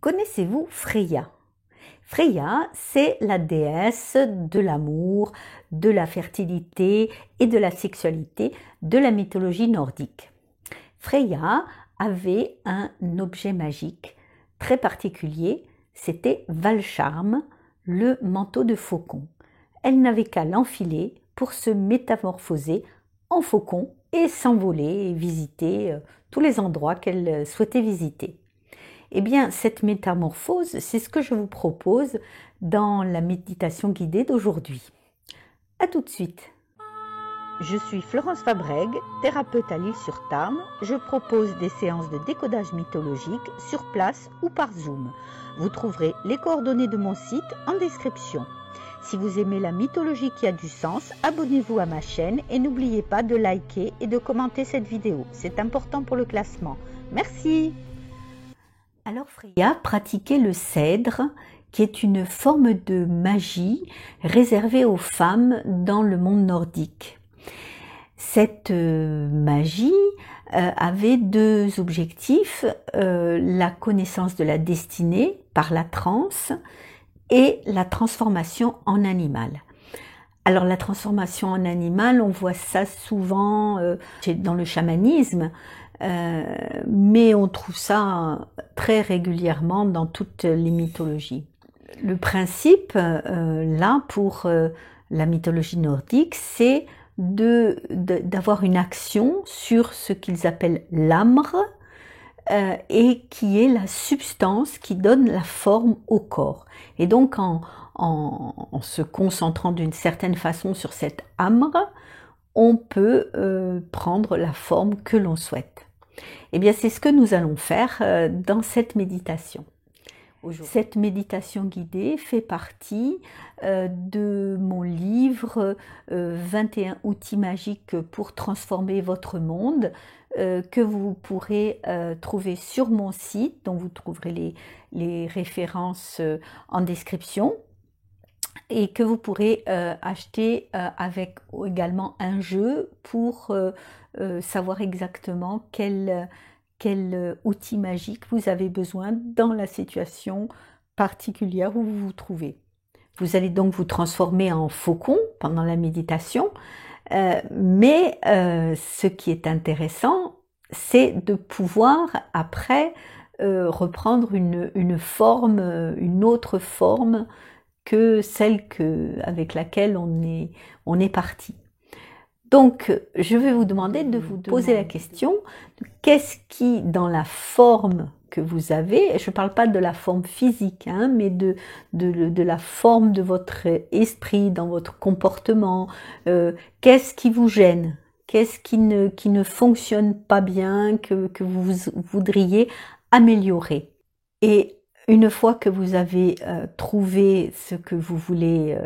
Connaissez-vous Freya? Freya, c'est la déesse de l'amour, de la fertilité et de la sexualité de la mythologie nordique. Freya avait un objet magique très particulier, c'était Valcharm, le manteau de faucon. Elle n'avait qu'à l'enfiler pour se métamorphoser en faucon et s'envoler et visiter tous les endroits qu'elle souhaitait visiter. Eh bien, cette métamorphose, c'est ce que je vous propose dans la méditation guidée d'aujourd'hui. À tout de suite. Je suis Florence Fabrègue, thérapeute à l'Île-sur-Tarn. Je propose des séances de décodage mythologique sur place ou par Zoom. Vous trouverez les coordonnées de mon site en description. Si vous aimez la mythologie qui a du sens, abonnez-vous à ma chaîne et n'oubliez pas de liker et de commenter cette vidéo. C'est important pour le classement. Merci. Alors Freya pratiquait le cèdre, qui est une forme de magie réservée aux femmes dans le monde nordique. Cette magie avait deux objectifs, la connaissance de la destinée par la transe et la transformation en animal. Alors la transformation en animal, on voit ça souvent dans le chamanisme, mais on trouve ça très régulièrement dans toutes les mythologies. Le principe, là, pour la mythologie nordique, c'est d'avoir une action sur ce qu'ils appellent l'amr, et qui est la substance qui donne la forme au corps. Et donc, en se concentrant d'une certaine façon sur cet amr, on peut prendre la forme que l'on souhaite. Eh bien, c'est ce que nous allons faire dans cette méditation. Cette méditation guidée fait partie de mon livre 21 outils magiques pour transformer votre monde, que vous pourrez trouver sur mon site, dont vous trouverez les références en description, et que vous pourrez acheter avec également un jeu pour savoir exactement quel outil magique vous avez besoin dans la situation particulière où vous vous trouvez. Vous allez donc vous transformer en faucon pendant la méditation, mais ce qui est intéressant, c'est de pouvoir après reprendre une forme, une autre forme que celle avec laquelle on est parti. Donc, je vais vous demander de vous poser la question, qu'est-ce qui, dans la forme que vous avez, je ne parle pas de la forme physique, hein, mais de la forme de votre esprit, dans votre comportement, qu'est-ce qui vous gêne? Qu'est-ce qui ne fonctionne pas bien, que vous voudriez améliorer? Et une fois que vous avez trouvé ce que vous voulez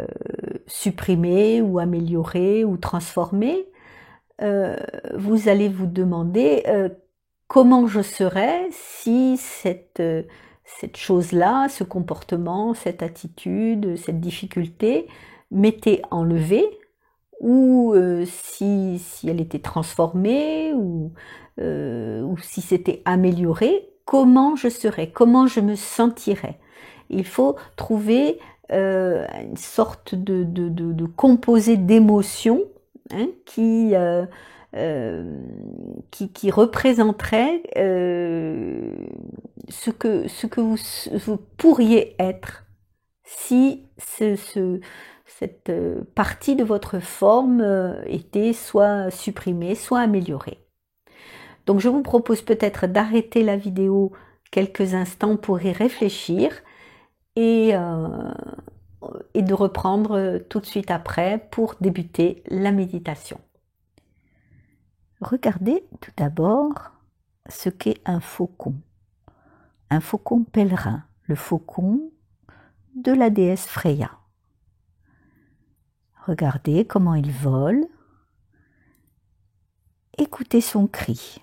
supprimer ou améliorer ou transformer, vous allez vous demander comment je serais si cette chose-là, ce comportement, cette attitude, cette difficulté m'était enlevée, ou si elle était transformée, ou si c'était amélioré. Comment je serais, comment je me sentirais. Il faut trouver une sorte de composé d'émotions, hein, qui représenterait ce que vous pourriez être si cette partie de votre forme était soit supprimée, soit améliorée. Donc je vous propose peut-être d'arrêter la vidéo quelques instants pour y réfléchir et de reprendre tout de suite après pour débuter la méditation. Regardez tout d'abord ce qu'est un faucon pèlerin, le faucon de la déesse Freya. Regardez comment il vole, écoutez son cri.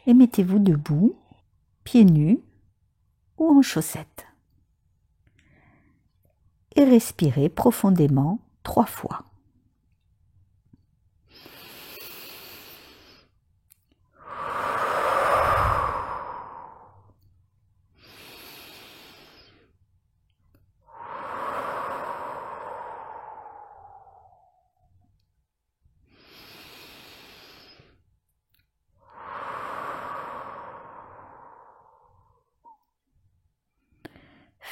Et mettez-vous debout, pieds nus ou en chaussettes. Et respirez profondément 3 fois.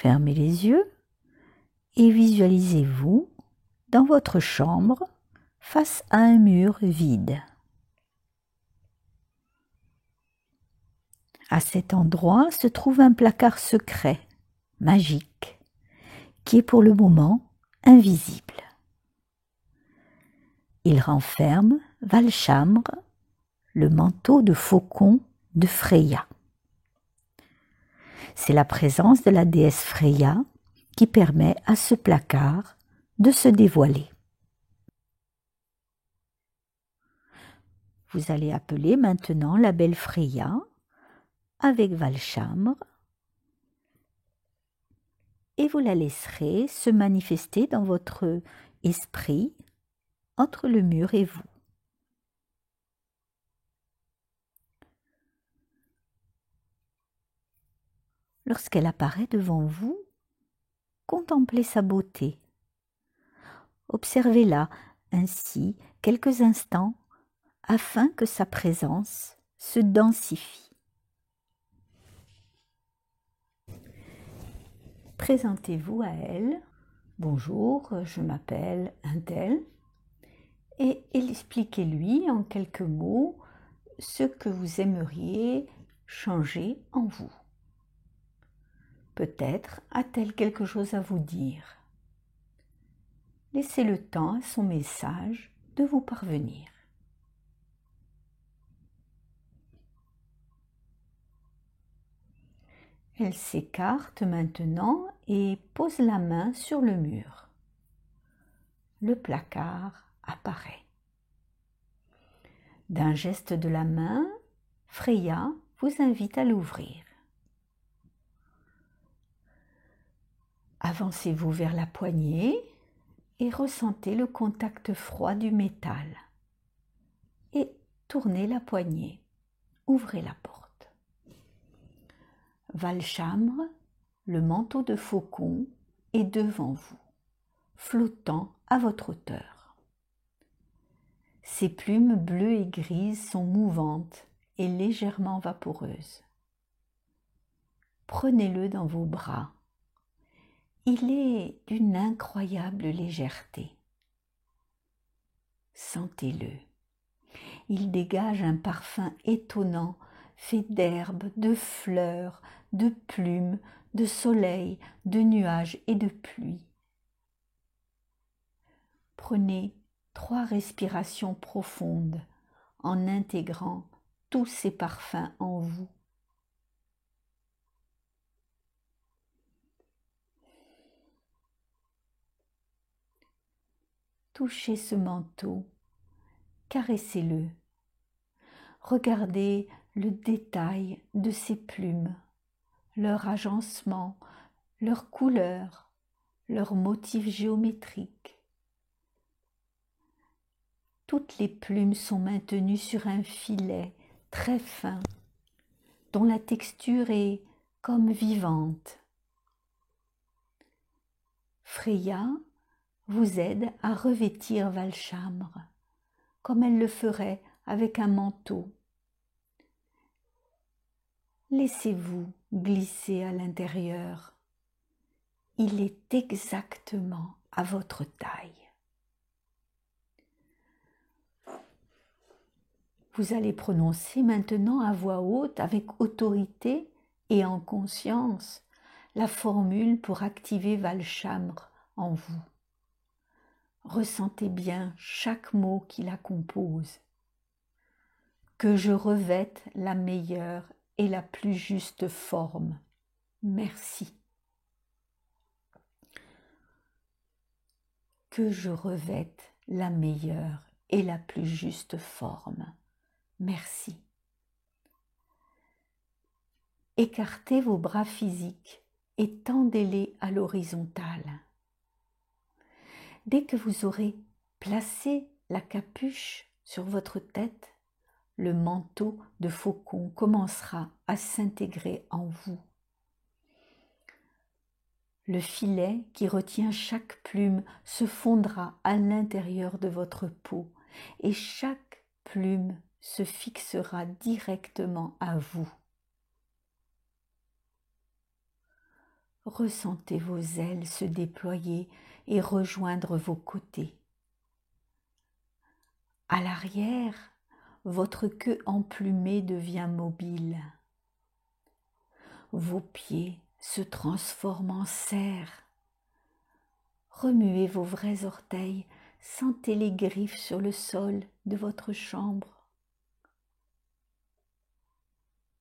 Fermez les yeux et visualisez-vous dans votre chambre face à un mur vide. À cet endroit se trouve un placard secret, magique, qui est pour le moment invisible. Il renferme Valchamre, le manteau de faucon de Freya. C'est la présence de la déesse Freya qui permet à ce placard de se dévoiler. Vous allez appeler maintenant la belle Freya avec Valchamre et vous la laisserez se manifester dans votre esprit entre le mur et vous. Lorsqu'elle apparaît devant vous, contemplez sa beauté. Observez-la ainsi quelques instants afin que sa présence se densifie. Présentez-vous à elle. Bonjour, je m'appelle Untel. Et expliquez-lui en quelques mots ce que vous aimeriez changer en vous. Peut-être a-t-elle quelque chose à vous dire. Laissez le temps à son message de vous parvenir. Elle s'écarte maintenant et pose la main sur le mur. Le placard apparaît. D'un geste de la main, Freya vous invite à l'ouvrir. Avancez-vous vers la poignée et ressentez le contact froid du métal. Et tournez la poignée. Ouvrez la porte. Valchamre, le manteau de faucon, est devant vous, flottant à votre hauteur. Ses plumes bleues et grises sont mouvantes et légèrement vaporeuses. Prenez-le dans vos bras. Il est d'une incroyable légèreté. Sentez-le. Il dégage un parfum étonnant, fait d'herbes, de fleurs, de plumes, de soleil, de nuages et de pluie. Prenez 3 respirations profondes en intégrant tous ces parfums en vous. Touchez ce manteau, caressez-le. Regardez le détail de ses plumes, leur agencement, leur couleur, leurs motifs géométriques. Toutes les plumes sont maintenues sur un filet très fin, dont la texture est comme vivante. Freya vous aide à revêtir Valchamre, comme elle le ferait avec un manteau. Laissez-vous glisser à l'intérieur. Il est exactement à votre taille. Vous allez prononcer maintenant à voix haute, avec autorité et en conscience, la formule pour activer Valchamre en vous. Ressentez bien chaque mot qui la compose. Que je revête la meilleure et la plus juste forme. Merci. Que je revête la meilleure et la plus juste forme. Merci. Écartez vos bras physiques et tendez-les à l'horizontale. Dès que vous aurez placé la capuche sur votre tête, le manteau de faucon commencera à s'intégrer en vous. Le filet qui retient chaque plume se fondra à l'intérieur de votre peau et chaque plume se fixera directement à vous. Ressentez vos ailes se déployer et rejoindre vos côtés. À l'arrière, votre queue emplumée devient mobile. Vos pieds se transforment en serre. Remuez vos vrais orteils, sentez les griffes sur le sol de votre chambre.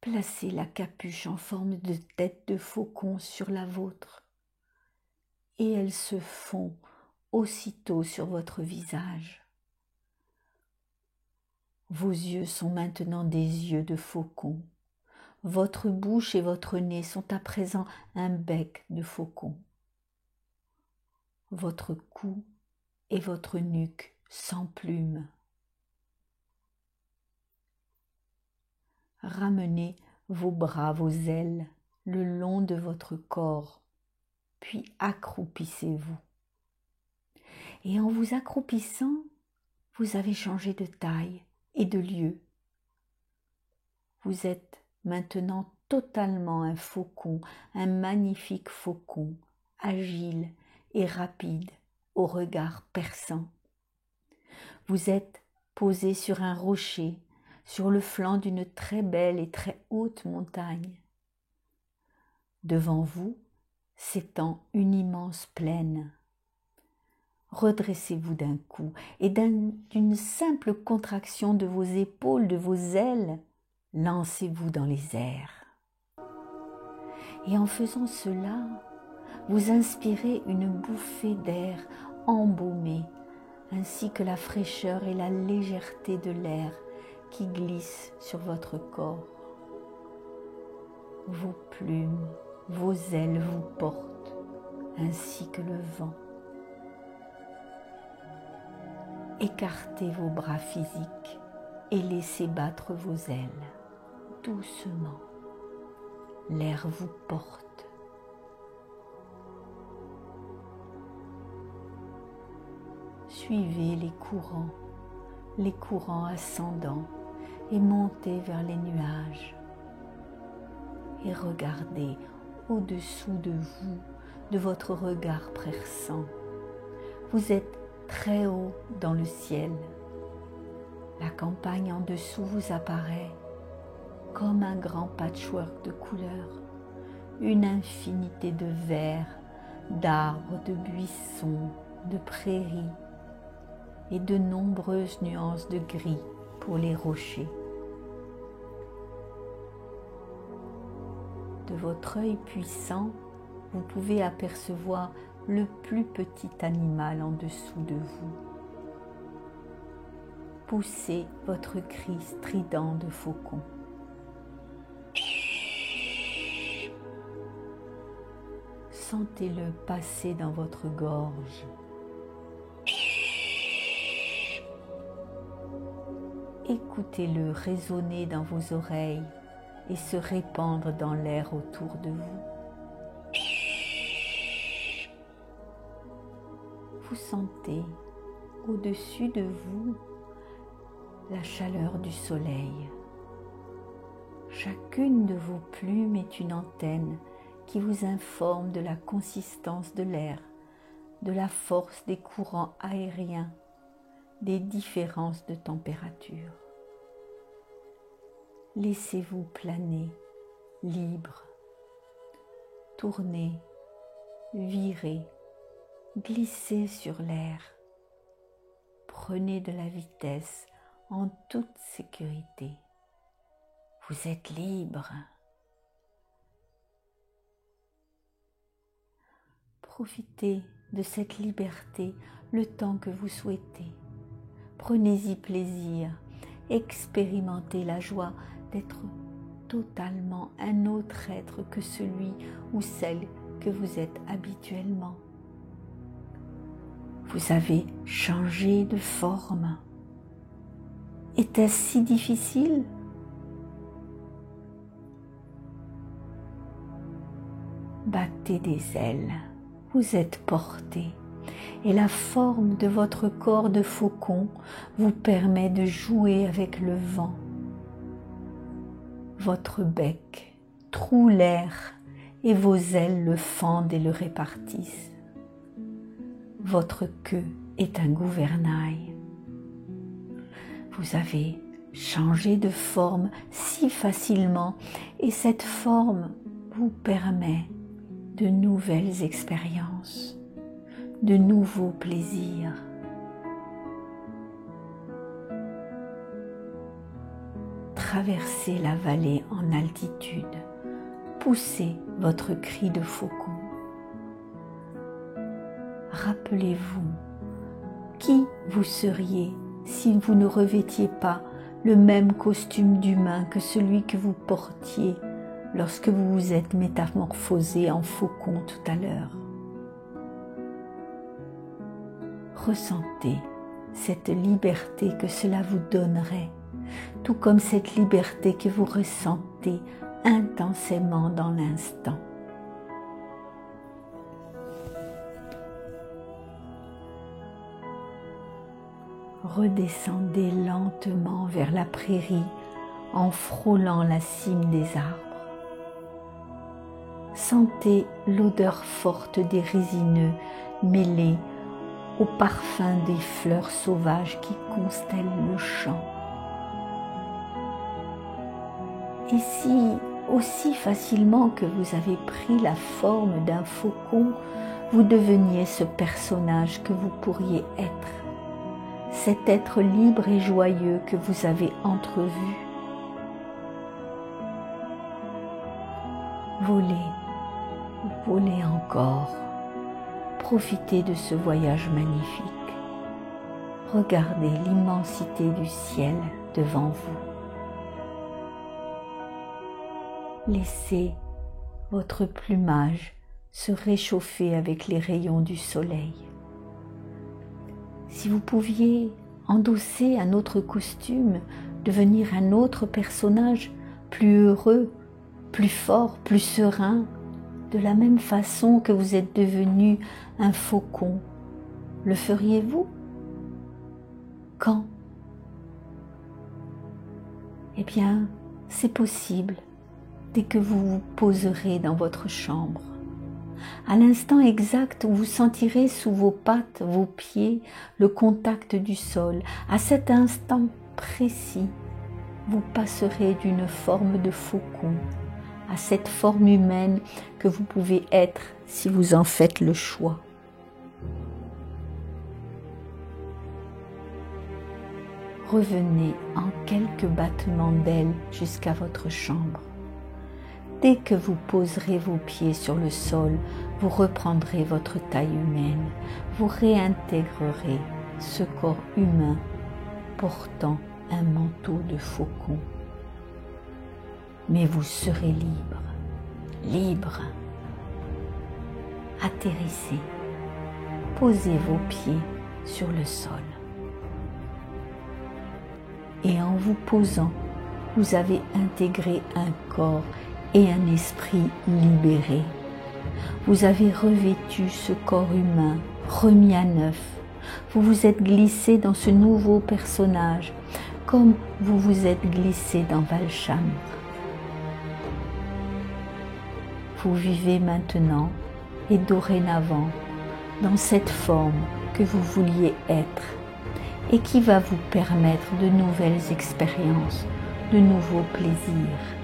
Placez la capuche en forme de tête de faucon sur la vôtre et elle se fond aussitôt sur votre visage. Vos yeux sont maintenant des yeux de faucon. Votre bouche et votre nez sont à présent un bec de faucon. Votre cou et votre nuque sans plumes. Ramenez vos bras, vos ailes le long de votre corps, puis accroupissez-vous. Et en vous accroupissant, vous avez changé de taille et de lieu. Vous êtes maintenant totalement un faucon, un magnifique faucon, agile et rapide, au regard perçant. Vous êtes posé sur un rocher, sur le flanc d'une très belle et très haute montagne. Devant vous s'étend une immense plaine. Redressez-vous d'un coup et d'une simple contraction de vos épaules, de vos ailes, lancez-vous dans les airs. Et en faisant cela, vous inspirez une bouffée d'air embaumé, ainsi que la fraîcheur et la légèreté de l'air qui glisse sur votre corps. Vos plumes, vos ailes vous portent, ainsi que le vent. Écartez vos bras physiques et laissez battre vos ailes, doucement. L'air vous porte. Suivez les courants ascendants et montez vers les nuages. Et regardez au-dessous de vous, de votre regard perçant. Vous êtes très haut dans le ciel. La campagne en dessous vous apparaît comme un grand patchwork de couleurs, une infinité de verts, d'arbres, de buissons, de prairies et de nombreuses nuances de gris pour les rochers. De votre œil puissant, vous pouvez apercevoir le plus petit animal en dessous de vous. Poussez votre cri strident de faucon. Sentez-le passer dans votre gorge. Écoutez-le résonner dans vos oreilles et se répandre dans l'air autour de vous. Vous sentez au-dessus de vous la chaleur du soleil. Chacune de vos plumes est une antenne qui vous informe de la consistance de l'air, de la force des courants aériens, des différences de température. Laissez-vous planer, libre. Tournez, virez, glissez sur l'air. Prenez de la vitesse en toute sécurité. Vous êtes libre. Profitez de cette liberté le temps que vous souhaitez. Prenez-y plaisir, expérimentez la joie d'être totalement un autre être que celui ou celle que vous êtes habituellement. Vous avez changé de forme. Était-ce si difficile? Battez des ailes, vous êtes porté et la forme de votre corps de faucon vous permet de jouer avec le vent. Votre bec troue l'air et vos ailes le fendent et le répartissent. Votre queue est un gouvernail. Vous avez changé de forme si facilement et cette forme vous permet de nouvelles expériences, de nouveaux plaisirs. Traversez la vallée en altitude, poussez votre cri de faucon. Rappelez-vous qui vous seriez si vous ne revêtiez pas le même costume d'humain que celui que vous portiez lorsque vous vous êtes métamorphosé en faucon tout à l'heure. Ressentez cette liberté que cela vous donnerait, tout comme cette liberté que vous ressentez intensément dans l'instant. Redescendez lentement vers la prairie en frôlant la cime des arbres. Sentez l'odeur forte des résineux mêlée au parfum des fleurs sauvages qui constellent le champ. Et si, aussi facilement que vous avez pris la forme d'un faucon, vous deveniez ce personnage que vous pourriez être, cet être libre et joyeux que vous avez entrevu. Volez, volez encore, profitez de ce voyage magnifique. Regardez l'immensité du ciel devant vous. Laissez votre plumage se réchauffer avec les rayons du soleil. Si vous pouviez endosser un autre costume, devenir un autre personnage plus heureux, plus fort, plus serein, de la même façon que vous êtes devenu un faucon, le feriez-vous? Quand? Eh bien, c'est possible dès que vous vous poserez dans votre chambre. À l'instant exact où vous sentirez sous vos pattes, vos pieds, le contact du sol, à cet instant précis, vous passerez d'une forme de faucon à cette forme humaine que vous pouvez être si vous en faites le choix. Revenez en quelques battements d'ailes jusqu'à votre chambre. Dès que vous poserez vos pieds sur le sol, vous reprendrez votre taille humaine, vous réintégrerez ce corps humain portant un manteau de faucon. Mais vous serez libre, libre. Atterrissez, posez vos pieds sur le sol. Et en vous posant, vous avez intégré un corps et un esprit libéré. Vous avez revêtu ce corps humain, remis à neuf. Vous vous êtes glissé dans ce nouveau personnage, comme vous vous êtes glissé dans Valshamra. Vous vivez maintenant et dorénavant dans cette forme que vous vouliez être et qui va vous permettre de nouvelles expériences, de nouveaux plaisirs.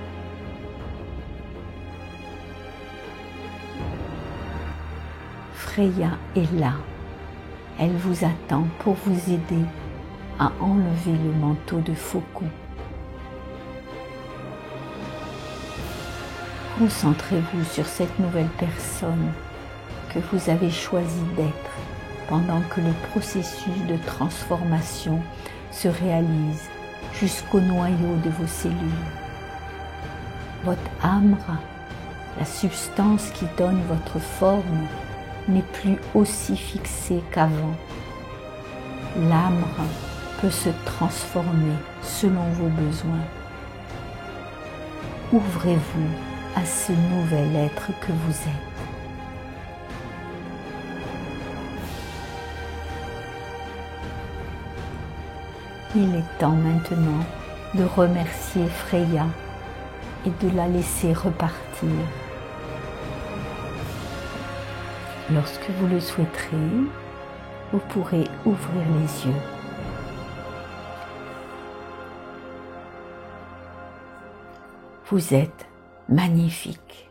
Freya est là. Elle vous attend pour vous aider à enlever le manteau de faucon. Concentrez-vous sur cette nouvelle personne que vous avez choisi d'être pendant que le processus de transformation se réalise jusqu'au noyau de vos cellules. Votre âmra, la substance qui donne votre forme, n'est plus aussi fixée qu'avant. L'âmra peut se transformer selon vos besoins. Ouvrez-vous à ce nouvel être que vous êtes. Il est temps maintenant de remercier Freya et de la laisser repartir. Lorsque vous le souhaiterez, vous pourrez ouvrir les yeux. Vous êtes magnifique.